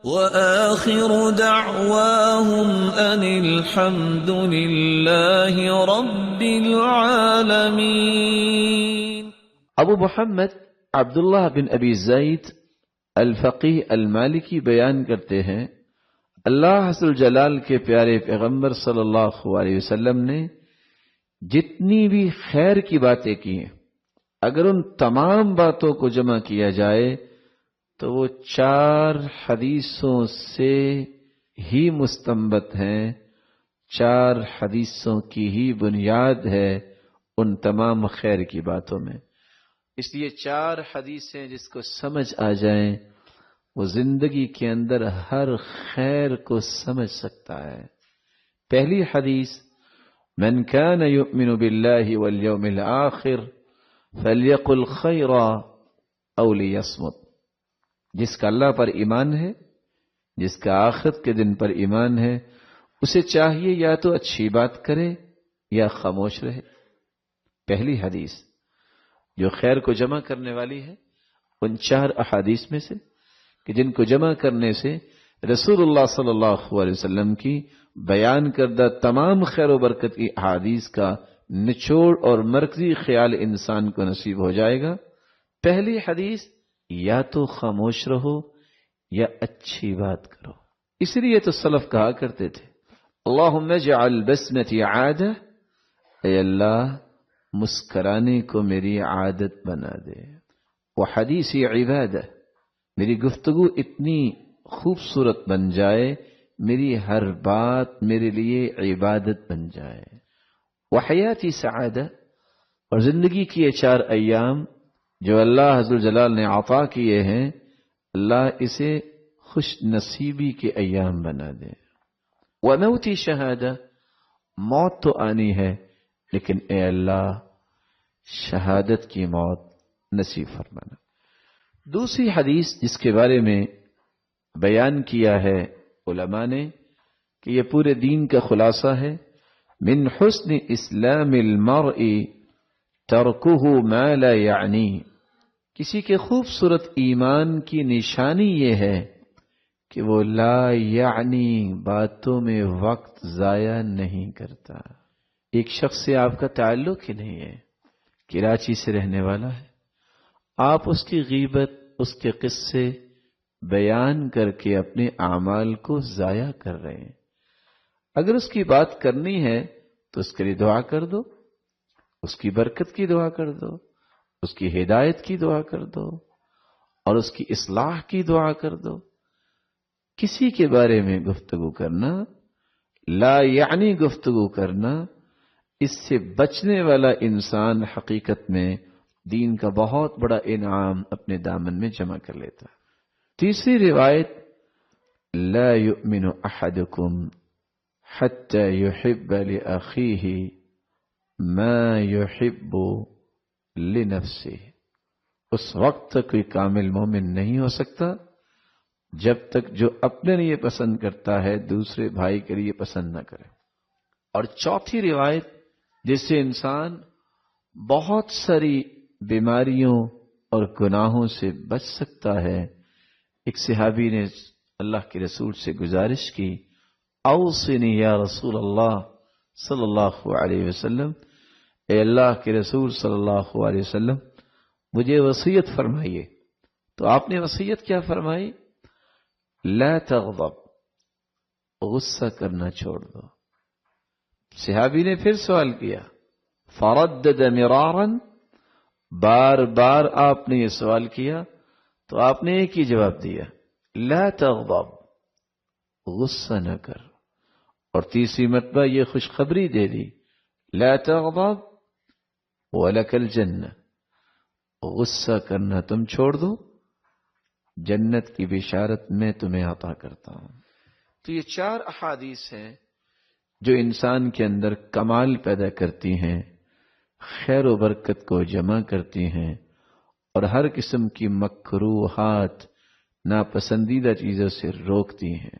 وآخر دعواهم أن الحمد لله رب العالمين۔ ابو محمد عبداللہ بن ابی زید الفقی المالکی بیان کرتے ہیں، اللہ عز جلال کے پیارے پیغمبر صلی اللہ علیہ وسلم نے جتنی بھی خیر کی باتیں کی ہیں، اگر ان تمام باتوں کو جمع کیا جائے تو وہ 4 حدیثوں سے ہی مستنبت ہیں، 4 حدیثوں کی ہی بنیاد ہے ان تمام خیر کی باتوں میں۔ اس لیے 4 حدیثیں جس کو سمجھ آ جائیں وہ زندگی کے اندر ہر خیر کو سمجھ سکتا ہے۔ پہلی حدیث، من كان يؤمن بالله واليوم الآخر فليقل خيرا او ليصمت، جس کا اللہ پر ایمان ہے، جس کا آخرت کے دن پر ایمان ہے، اسے چاہیے یا تو اچھی بات کرے یا خاموش رہے۔ پہلی حدیث جو خیر کو جمع کرنے والی ہے ان 4 احادیث میں سے، کہ جن کو جمع کرنے سے رسول اللہ صلی اللہ علیہ وسلم کی بیان کردہ تمام خیر و برکت کی احادیث کا نچوڑ اور مرکزی خیال انسان کو نصیب ہو جائے گا۔ پہلی حدیث، یا تو خاموش رہو یا اچھی بات کرو۔ اس لیے تو سلف کہا کرتے تھے، اللہم اجعل بسمتی عادہ، اے اللہ مسکرانے کو میری عادت بنا دے، وحدیثی عبادہ، میری گفتگو اتنی خوبصورت بن جائے، میری ہر بات میرے لیے عبادت بن جائے، وحیاتی سعادہ، اور زندگی کی یہ 4 ایام جو اللہ عز جلال نے عطا کیے ہیں، اللہ اسے خوش نصیبی کے ایام بنا دے، وموتی شہادہ، موت تو آنی ہے لیکن اے اللہ شہادت کی موت نصیب فرمانا۔ دوسری حدیث جس کے بارے میں بیان کیا ہے علماء نے کہ یہ پورے دین کا خلاصہ ہے، من حسن اسلام المرء ترکہ ما لا یعنی، کسی کے خوبصورت ایمان کی نشانی یہ ہے کہ وہ لا یعنی باتوں میں وقت ضائع نہیں کرتا۔ ایک شخص سے آپ کا تعلق ہی نہیں ہے، کراچی سے رہنے والا ہے، آپ اس کی غیبت، اس کے قصے بیان کر کے اپنے اعمال کو ضائع کر رہے ہیں۔ اگر اس کی بات کرنی ہے تو اس کے لیے دعا کر دو، اس کی برکت کی دعا کر دو، اس کی ہدایت کی دعا کر دو اور اس کی اصلاح کی دعا کر دو۔ کسی کے بارے میں گفتگو کرنا، لا یعنی گفتگو کرنا، اس سے بچنے والا انسان حقیقت میں دین کا بہت بڑا انعام اپنے دامن میں جمع کر لیتا ہے۔ تیسری روایت، لا یؤمن احدکم حتی یحب لأخیہ ما یحب لنفسہ، اس وقت تک کوئی کامل مومن نہیں ہو سکتا جب تک جو اپنے لیے پسند کرتا ہے دوسرے بھائی کے لیے پسند نہ کرے۔ اور چوتھی روایت جس سے انسان بہت ساری بیماریوں اور گناہوں سے بچ سکتا ہے، ایک صحابی نے اللہ کے رسول سے گزارش کی، اوصنی یا رسول اللہ صلی اللہ علیہ وسلم، اے اللہ کے رسول صلی اللہ علیہ وسلم مجھے وصیت فرمائیے۔ تو آپ نے وصیت کیا فرمائی؟ لا تغضب، غصہ کرنا چھوڑ دو۔ صحابی نے پھر سوال کیا، فردد مرارا، بار بار آپ نے یہ سوال کیا تو آپ نے ایک ہی جواب دیا، لا تغضب، غصہ نہ کر۔ اور تیسری مرتبہ یہ خوشخبری دے دی، لا تغضب ولک الجنہ، غصہ کرنا تم چھوڑ دو، جنت کی بشارت میں تمہیں عطا کرتا ہوں۔ تو یہ 4 احادیث ہیں جو انسان کے اندر کمال پیدا کرتی ہیں، خیر و برکت کو جمع کرتی ہیں اور ہر قسم کی مکروہات، ناپسندیدہ چیزوں سے روکتی ہیں۔